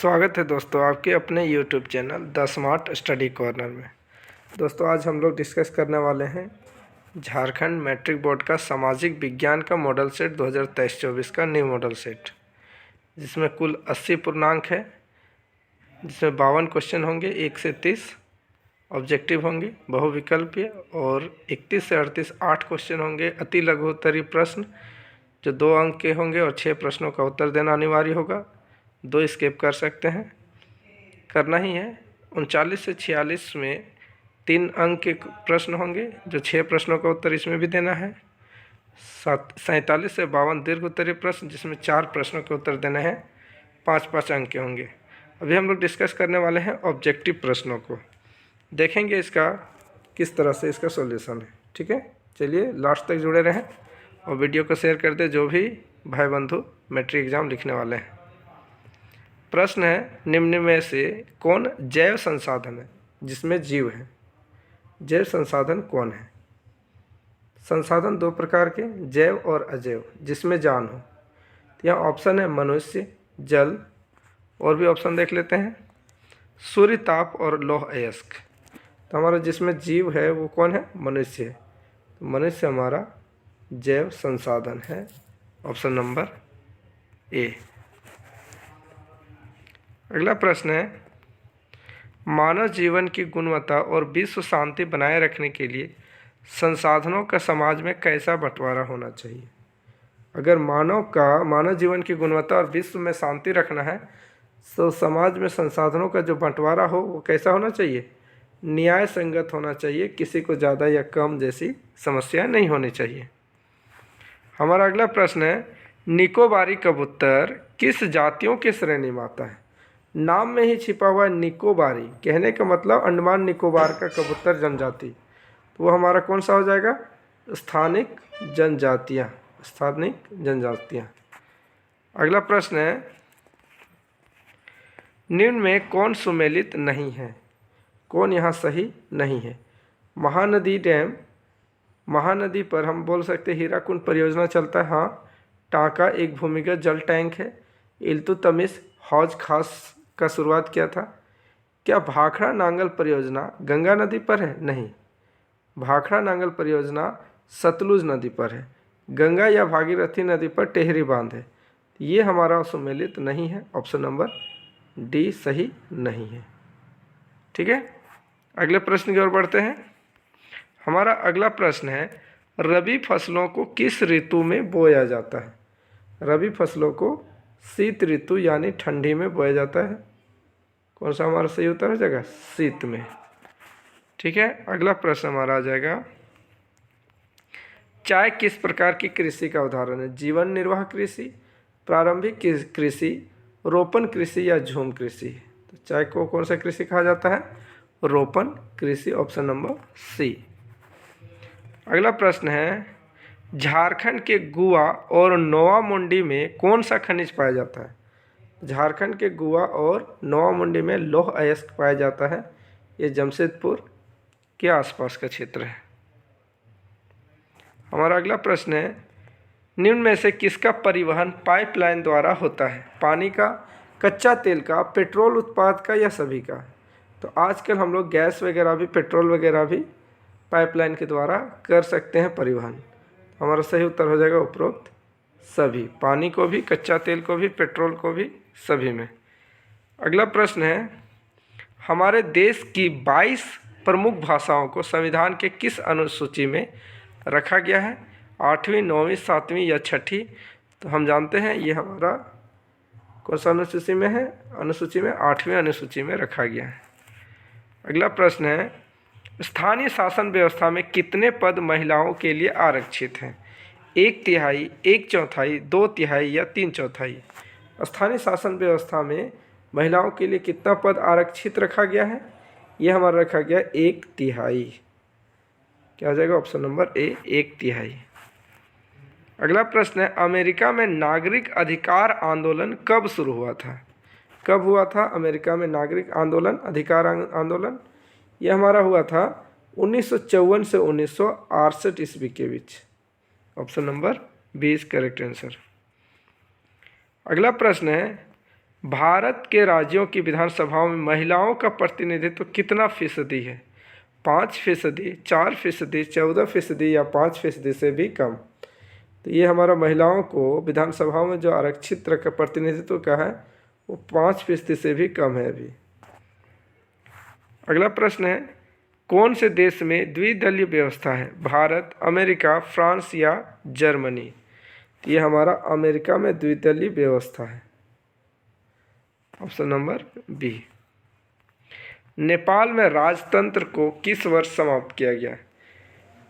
स्वागत है दोस्तों आपके अपने YouTube channel the smart study corner में। दोस्तों आज हम लोग डिस्कस करने वाले हैं झारखंड मैट्रिक बोर्ड का सामाजिक विज्ञान का मॉडल सेट 2023-24 का न्यू मॉडल सेट, जिसमें कुल 80 पूर्णांक है, जिसमें 52 क्वेश्चन होंगे, 1 से 30 ऑब्जेक्टिव होंगे बहुविकल्पीय, और 31 से 38 8 क्वेश्चन होंगे अति लघु उत्तरीय प्रश्न जो 2 अंक के होंगे, और 6 प्रश्नों का उत्तर देना अनिवार्य होगा। 2 स्किप कर सकते हैं, करना ही है। 39 से 46 में 3 अंक के प्रश्न होंगे जो 6 प्रश्नों का उत्तर इसमें भी देना है। 47 से 52 दीर्घ उत्तरीय प्रश्न जिसमें 4 प्रश्नों के उत्तर देने हैं, 5-5 अंक के होंगे। अभी हम लोग डिस्कस करने वाले हैं ऑब्जेक्टिव प्रश्नों को, देखेंगे इसका किस तरह से इसका सॉल्यूशन है। ठीक है, चलिए लास्ट तक जुड़े रहें और वीडियो को शेयर कर दें जो भी भाई बंधु मैट्रिक एग्ज़ाम लिखने वाले हैं। प्रश्न है, निम्न में से कौन जैव संसाधन है जिसमें जीव है? जैव संसाधन कौन है? संसाधन 2 प्रकार के, जैव और अजैव, जिसमें जान हो। तो यहाँ ऑप्शन है मनुष्य, जल, और भी ऑप्शन देख लेते हैं, सूर्य ताप और लौह अयस्क। तो हमारा जिसमें जीव है वो कौन है? मनुष्य है। तो मनुष्य हमारा जैव संसाधन है, ऑप्शन नंबर ए। अगला प्रश्न है, मानव जीवन की गुणवत्ता और विश्व शांति बनाए रखने के लिए संसाधनों का समाज में कैसा बंटवारा होना चाहिए? अगर मानव जीवन की गुणवत्ता और विश्व में शांति रखना है तो समाज में संसाधनों का जो बंटवारा हो वो कैसा होना चाहिए? न्याय संगत होना चाहिए, किसी को ज़्यादा या कम जैसी समस्या नहीं होनी चाहिए। हमारा अगला प्रश्न है, निकोबारी कबूतर किस जातियों की श्रेणी में आता है? नाम में ही छिपा हुआ है निकोबारी, कहने का मतलब अंडमान निकोबार का कबूतर जनजाति, तो वो हमारा कौन सा हो जाएगा? स्थानिक जनजातियाँ, स्थानिक जनजातियाँ। अगला प्रश्न है, निम्न में कौन सुमेलित नहीं है? कौन यहाँ सही नहीं है? महानदी डैम, महानदी पर हम बोल सकते हीराकुंड परियोजना चलता है, हाँ। टांका एक भूमिगत जल टैंक है। इल्तुतमिश हौज खास का शुरुआत किया था। क्या भाखड़ा नांगल परियोजना गंगा नदी पर है? नहीं, भाखड़ा नांगल परियोजना सतलुज नदी पर है। गंगा या भागीरथी नदी पर टेहरी बांध है। ये हमारा सुमेलित नहीं है, ऑप्शन नंबर डी सही नहीं है। ठीक है, अगले प्रश्न की ओर बढ़ते हैं। हमारा अगला प्रश्न है, रबी फसलों को किस ऋतु में बोया जाता है? रबी फसलों को शीत ऋतु यानी ठंडी में बोया जाता है। कौन सा हमारा सही उत्तर हो जाएगा? शीत में। ठीक है, अगला प्रश्न हमारा आ जाएगा, चाय किस प्रकार की कृषि का उदाहरण है? जीवन निर्वाह कृषि, प्रारंभिक कृषि, रोपण कृषि या झूम कृषि? तो चाय को कौन सा कृषि कहा जाता है? रोपण कृषि, ऑप्शन नंबर सी। अगला प्रश्न है, झारखंड के गुआ और नोवामुंडी में कौन सा खनिज पाया जाता है? झारखंड के गुआ और नोवामुंडी में लौह अयस्क पाया जाता है। ये जमशेदपुर के आसपास का क्षेत्र है। हमारा अगला प्रश्न है, निम्न में से किसका परिवहन पाइपलाइन द्वारा होता है? पानी का, कच्चा तेल का, पेट्रोल उत्पाद का या सभी का? तो आजकल हम लोग गैस वगैरह भी, पेट्रोल वगैरह भी पाइपलाइन के द्वारा कर सकते हैं परिवहन। हमारा सही उत्तर हो जाएगा उपरोक्त सभी, पानी को भी, कच्चा तेल को भी, पेट्रोल को भी, सभी में। अगला प्रश्न है, हमारे देश की 22 प्रमुख भाषाओं को संविधान के किस अनुसूची में रखा गया है? 8वीं, 9वीं, 7वीं या 6ठी? तो हम जानते हैं ये हमारा कौन सा अनुसूची में है? अनुसूची में 8वीं अनुसूची में रखा गया है। अगला प्रश्न है, स्थानीय शासन व्यवस्था में कितने पद महिलाओं के लिए आरक्षित हैं? 1/3, 1/4, 2/3 या 3/4? स्थानीय शासन व्यवस्था में महिलाओं के लिए कितना पद आरक्षित रखा गया है? ये हमारा रखा गया 1/3। क्या हो जाएगा? Option number A, 1/3। अगला प्रश्न है, अमेरिका में नागरिक अधिकार आंदोलन कब शुरू हुआ था? कब हुआ था अमेरिका में नागरिक आंदोलन, अधिकार आंदोलन? ये हमारा हुआ था 1954 से 1968 ईस्वी के बीच। Option number 20 correct answer. अगला प्रश्न है, भारत के राज्यों की विधानसभाओं में महिलाओं का प्रतिनिधित्व कितना फीसदी है? 5%, 4%, 14% या 5% से भी कम। तो ये हमारा महिलाओं को विधानसभाओं में जो आरक्षित का प्रतिनिधित्व का है वो 5% से भी कम है अभी। अगला प्रश्न है, कौन से देश में द्विदलीय व्यवस्था है? भारत, अमेरिका, फ्रांस या जर्मनी? तो ये हमारा अमेरिका में द्विदलीय व्यवस्था है, ऑप्शन नंबर बी। नेपाल में राजतंत्र को किस वर्ष समाप्त किया गया?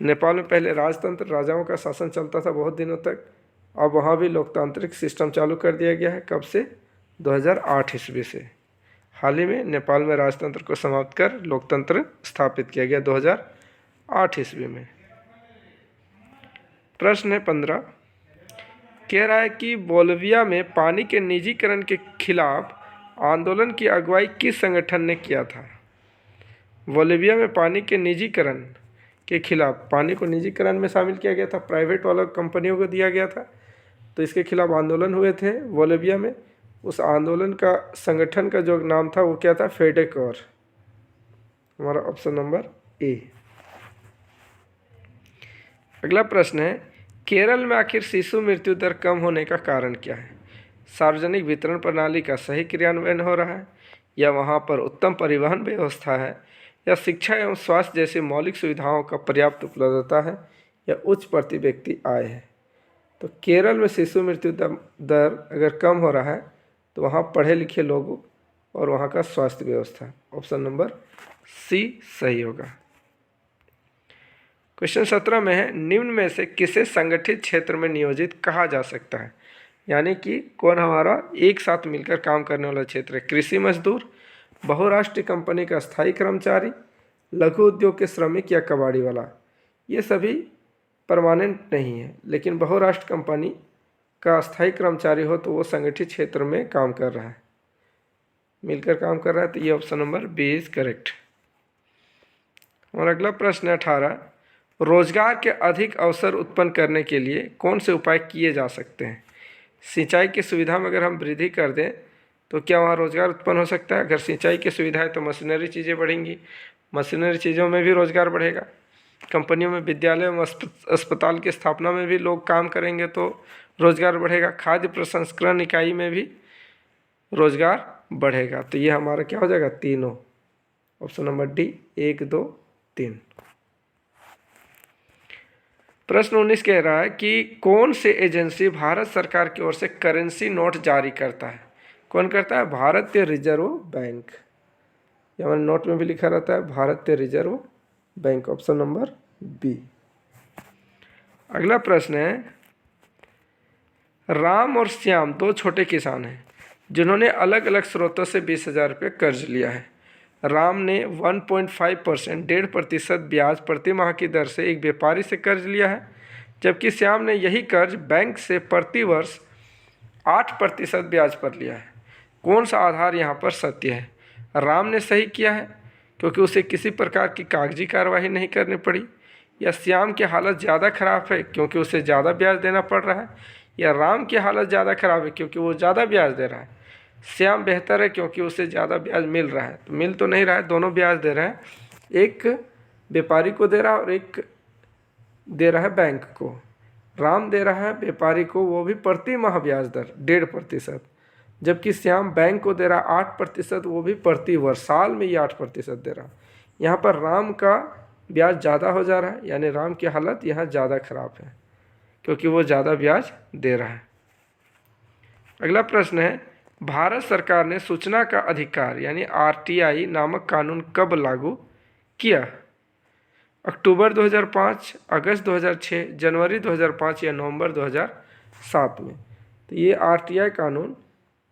नेपाल में पहले राजतंत्र, राजाओं का शासन चलता था बहुत दिनों तक। अब वहाँ भी लोकतांत्रिक सिस्टम चालू कर दिया गया है। कब से? 2008 ईस्वी से। हाल ही में नेपाल में राजतंत्र को समाप्त कर लोकतंत्र स्थापित किया गया 2008 ईस्वी में। प्रश्न है 15, कह रहा है कि बोलिविया में पानी के निजीकरण के खिलाफ आंदोलन की अगुवाई किस संगठन ने किया था? बोलिविया में पानी के निजीकरण के खिलाफ, पानी को निजीकरण में शामिल किया गया था, प्राइवेट वाला कंपनियों को दिया गया था, तो इसके खिलाफ आंदोलन हुए थे बोलिविया में। उस आंदोलन का संगठन का जो नाम था वो क्या था? फेडेकोर। हमारा ऑप्शन नंबर ए। अगला प्रश्न है, केरल में आखिर शिशु मृत्यु दर कम होने का कारण क्या है? सार्वजनिक वितरण प्रणाली का सही क्रियान्वयन हो रहा है, या वहाँ पर उत्तम परिवहन व्यवस्था है, या शिक्षा एवं स्वास्थ्य जैसी मौलिक सुविधाओं का पर्याप्त उपलब्धता है, या उच्च प्रति व्यक्ति आय है? तो केरल में शिशु मृत्यु दर अगर कम हो रहा है तो वहाँ पढ़े लिखे लोगों और वहाँ का स्वास्थ्य व्यवस्था, ऑप्शन नंबर सी सही होगा। क्वेश्चन 17 में है, निम्न में से किसे संगठित क्षेत्र में नियोजित कहा जा सकता है? यानी कि कौन हमारा एक साथ मिलकर काम करने वाला क्षेत्र है? कृषि मजदूर, बहुराष्ट्रीय कंपनी का स्थायी कर्मचारी, लघु उद्योग के श्रमिक या कबाड़ी वाला? ये सभी परमानेंट नहीं है, लेकिन बहुराष्ट्र कंपनी का स्थायी कर्मचारी हो तो वो संगठित क्षेत्र में काम कर रहा है, मिलकर काम कर रहा है, तो ये option number B is correct. और अगला प्रश्न है 18, रोजगार के अधिक अवसर उत्पन्न करने के लिए कौन से उपाय किए जा सकते हैं? सिंचाई की सुविधा में अगर हम वृद्धि कर दें तो क्या वहाँ रोजगार उत्पन्न हो सकता है? अगर सिंचाई की सुविधा है तो मशीनरी चीज़ें बढ़ेंगी, मशीनरी चीज़ों में भी रोजगार बढ़ेगा। कंपनियों में, विद्यालय में, अस्पताल की स्थापना में भी लोग काम करेंगे तो रोजगार बढ़ेगा। खाद्य प्रसंस्करण इकाई में भी रोजगार बढ़ेगा। तो ये हमारा क्या हो जाएगा? तीनों, ऑप्शन नंबर डी 1, 2, 3। प्रश्न 19 कह रहा है कि कौन से एजेंसी भारत सरकार की ओर से करेंसी नोट जारी करता है? कौन करता है? Bharatiya reserve bank. ये हमारे नोट में भी लिखा रहता है Bharatiya reserve bank, option number B. अगला प्रश्न है, राम और श्याम दो छोटे किसान हैं जिन्होंने अलग अलग स्रोतों से 20,000 रुपये कर्ज लिया है। राम ने 1.5% 1.5% ब्याज प्रति माह की दर से एक व्यापारी से कर्ज लिया है, जबकि श्याम ने यही कर्ज बैंक से प्रति वर्ष 8% ब्याज पर लिया है। कौन सा आधार यहाँ पर सत्य है? राम ने सही किया है क्योंकि उसे किसी प्रकार की कागजी कार्रवाई नहीं करनी पड़ी, या श्याम की हालत ज़्यादा खराब है क्योंकि उसे ज़्यादा ब्याज देना पड़ रहा है, या राम की हालत ज़्यादा खराब है क्योंकि वो ज़्यादा ब्याज दे रहा है? श्याम बेहतर है क्योंकि उसे ज़्यादा ब्याज मिल रहा है। तो मिल तो नहीं रहा है, दोनों ब्याज दे रहे हैं, एक व्यापारी को दे रहा है और एक दे रहा है बैंक को। राम दे रहा है व्यापारी को, वो भी प्रति माह ब्याज दर 1.5%, जबकि श्याम बैंक को दे रहा है 8%, वो भी प्रति वर्ष, साल में ये 8% दे रहा है। यहाँ पर राम का ब्याज ज़्यादा हो जा रहा है, यानी राम की हालत यहाँ ज़्यादा खराब है क्योंकि वो ज़्यादा ब्याज दे रहा है। अगला प्रश्न है, भारत सरकार ने सूचना का अधिकार यानी आरटीआई नामक कानून कब लागू किया? अक्टूबर 2005, अगस्त 2006, जनवरी 2005 या नवंबर 2007 में? तो ये आरटीआई कानून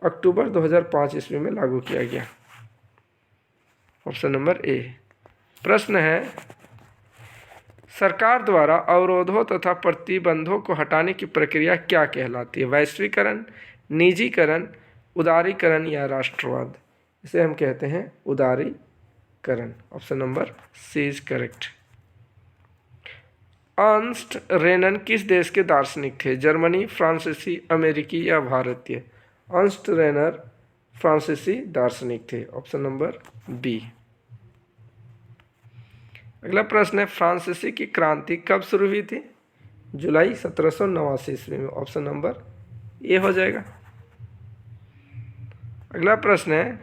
अक्टूबर 2005 ईस्वी में लागू किया गया, ऑप्शन नंबर ए। प्रश्न है, सरकार द्वारा अवरोधों तथा प्रतिबंधों को हटाने की प्रक्रिया क्या कहलाती है? वैश्वीकरण, निजीकरण, उदारीकरण या राष्ट्रवाद? इसे हम कहते हैं उदारीकरण, option number C is correct. Ernest Renan किस देश के दार्शनिक थे? जर्मनी, फ्रांसीसी, अमेरिकी या भारतीय? अर्नस्ट रेनर फ्रांसीसी दार्शनिक थे, ऑप्शन नंबर बी। अगला प्रश्न है, फ्रांसीसी की क्रांति कब शुरू हुई थी? जुलाई 1789 ईस्वी में, ऑप्शन नंबर ए हो जाएगा। अगला प्रश्न है,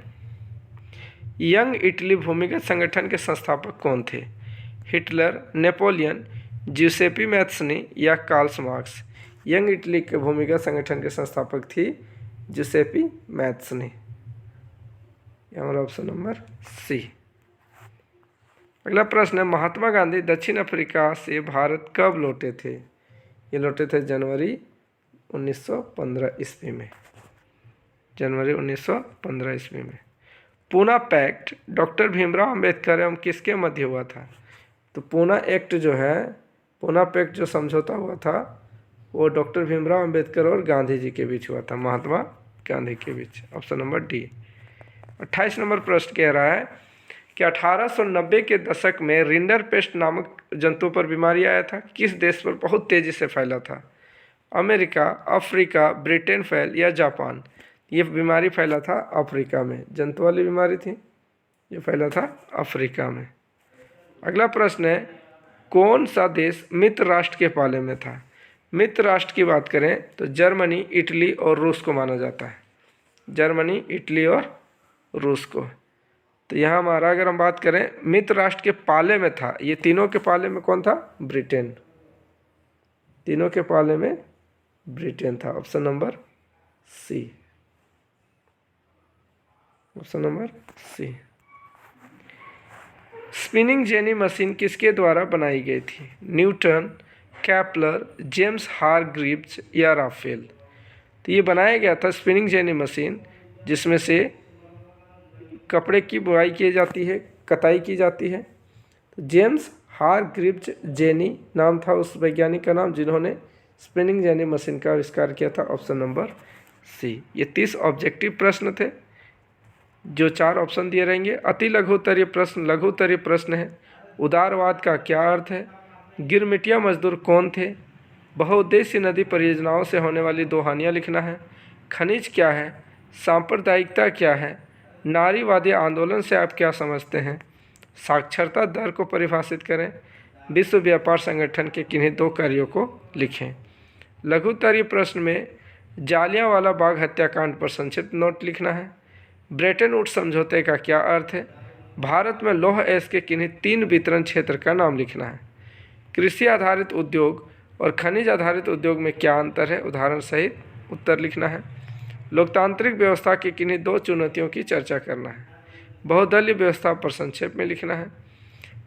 यंग इटली भूमिगत संगठन के संस्थापक कौन थे? हिटलर, नेपोलियन, ज्यूसेपी मैत्सनी या कार्ल मार्क्स? यंग इटली के भूमिगत संगठन के संस्थापक थी ज्यूसेपी मैत्सनी, हमारा ऑप्शन नंबर सी। अगला प्रश्न है, महात्मा गांधी दक्षिण अफ्रीका से भारत कब लौटे थे? ये लौटे थे जनवरी 1915 ईस्वी में, जनवरी 1915 ईस्वी में। पूना पैक्ट डॉक्टर भीमराव अंबेडकर एवं किसके मध्य हुआ था? तो पूना एक्ट जो है, पूना पैक्ट जो समझौता हुआ था वो डॉक्टर भीमराव अंबेडकर और गांधी जी के बीच हुआ था, महात्मा गांधी के बीच, ऑप्शन नंबर डी। 28 नंबर प्रश्न कह रहा है कि 1890 के दशक में रिंडरपेस्ट नामक जंतु पर बीमारी आया था, किस देश पर बहुत तेजी से फैला था? अमेरिका, अफ्रीका, ब्रिटेन फैल या जापान? ये बीमारी फैला था अफ्रीका में, जंतु वाली बीमारी थी, ये फैला था अफ्रीका में। अगला प्रश्न है, कौन सा देश मित्र राष्ट्र के पाले में था? मित्र राष्ट्र की बात करें तो जर्मनी, इटली और रूस को माना जाता है, जर्मनी, इटली और रूस को। तो यहाँ हमारा अगर हम बात करें मित्र राष्ट्र के पाले में था, ये तीनों के पाले में कौन था? ब्रिटेन, तीनों के पाले में ब्रिटेन था, option number C, option number C. Spinning jenny machine किसके द्वारा बनाई गई थी? न्यूटन, कैपलर, जेम्स हारग्रीव्स या राफेल? तो ये बनाया गया था स्पिनिंग जेनी मशीन, जिसमें से कपड़े की बुआई की जाती है, कताई की जाती है। तो जेम्स हारग्रीव्स जेनी नाम था उस वैज्ञानिक का नाम जिन्होंने स्पिनिंग जेनी मशीन का आविष्कार किया था, ऑप्शन नंबर सी। ये 30 ऑब्जेक्टिव प्रश्न थे जो 4 ऑप्शन दिए रहेंगे। अति लघु उत्तरीय प्रश्न लघु उत्तरीय प्रश्न है। उदारवाद का क्या अर्थ है? गिरमिटिया मजदूर कौन थे? बहुउद्देशीय नदी परियोजनाओं से होने वाली 2 हानियाँ लिखना है। खनिज क्या है? सांप्रदायिकता क्या है? नारीवादी आंदोलन से आप क्या समझते हैं? साक्षरता दर को परिभाषित करें। विश्व व्यापार संगठन के किन्हीं 2 कार्यों को लिखें। लघु उत्तरीय प्रश्न में जालियांवाला बाग हत्याकांड पर संक्षिप्त नोट लिखना है। ब्रेटन वुड्स समझौते का क्या अर्थ है? भारत में लौह अयस्क के किन्हीं 3 वितरण क्षेत्र का नाम लिखना है। कृषि आधारित उद्योग और खनिज आधारित उद्योग में क्या अंतर है? उदाहरण सहित उत्तर लिखना है। लोकतांत्रिक व्यवस्था की किन्हीं 2 चुनौतियों की चर्चा करना है। बहुदलीय व्यवस्था पर संक्षेप में लिखना है।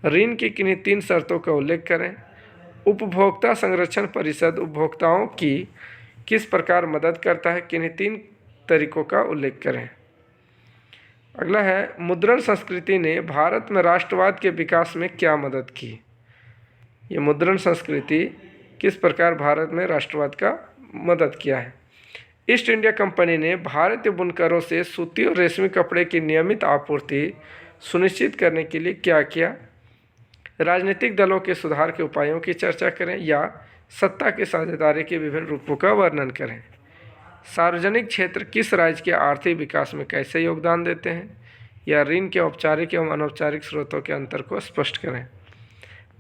ऋण की किन्हीं 3 शर्तों का उल्लेख करें। उपभोक्ता संरक्षण परिषद उपभोक्ताओं की किस प्रकार मदद करता है? किन्हीं 3 तरीकों का उल्लेख करें। अगला है, मुद्रण संस्कृति ने भारत में राष्ट्रवाद के विकास में क्या मदद की? ये मुद्रण संस्कृति किस प्रकार भारत में राष्ट्रवाद का मदद किया है? ईस्ट इंडिया कंपनी ने भारतीय बुनकरों से सूती और रेशमी कपड़े की नियमित आपूर्ति सुनिश्चित करने के लिए क्या किया? राजनीतिक दलों के सुधार के उपायों की चर्चा करें या सत्ता की साझेदारी के विभिन्न रूपों का वर्णन करें। सार्वजनिक क्षेत्र किस राज्य के आर्थिक विकास में कैसे योगदान देते हैं? या ऋण के औपचारिक एवं अनौपचारिक स्रोतों के अंतर को स्पष्ट करें।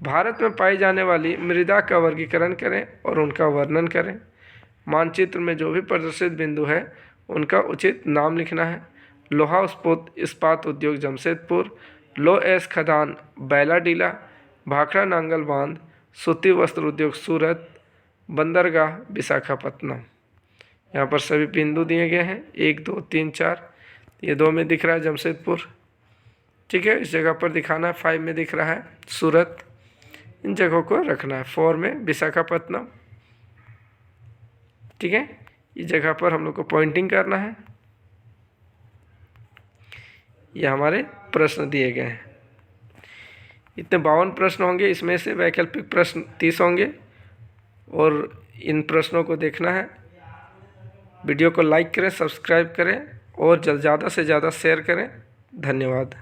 भारत में पाई जाने वाली मृदा का वर्गीकरण करें और उनका वर्णन करें। मानचित्र में जो भी प्रदर्शित बिंदु है उनका उचित नाम लिखना है। लोहा इस्पात उद्योग जमशेदपुर, लौह अयस्क खदान बैलाडीला, भाखड़ा नांगल बांध, सूती वस्त्र उद्योग सूरत, बंदरगाह विशाखापत्तनम। यहाँ पर सभी बिंदु दिए गए हैं 1, 2, 3, 4। ये 2 में दिख रहा है जमशेदपुर, ठीक है। इस जगह पर दिखाना है, 5 में दिख रहा है सूरत। इन जगहों को रखना है। 4 में विशाखापत्तनम, ठीक है। इस जगह पर हम लोग को पॉइंटिंग करना है। ये हमारे प्रश्न दिए गए हैं। इतने 52 प्रश्न होंगे, इसमें से वैकल्पिक प्रश्न 30 होंगे और इन प्रश्नों को देखना है। वीडियो को लाइक करें, सब्सक्राइब करें और ज़्यादा से ज़्यादा शेयर करें। धन्यवाद।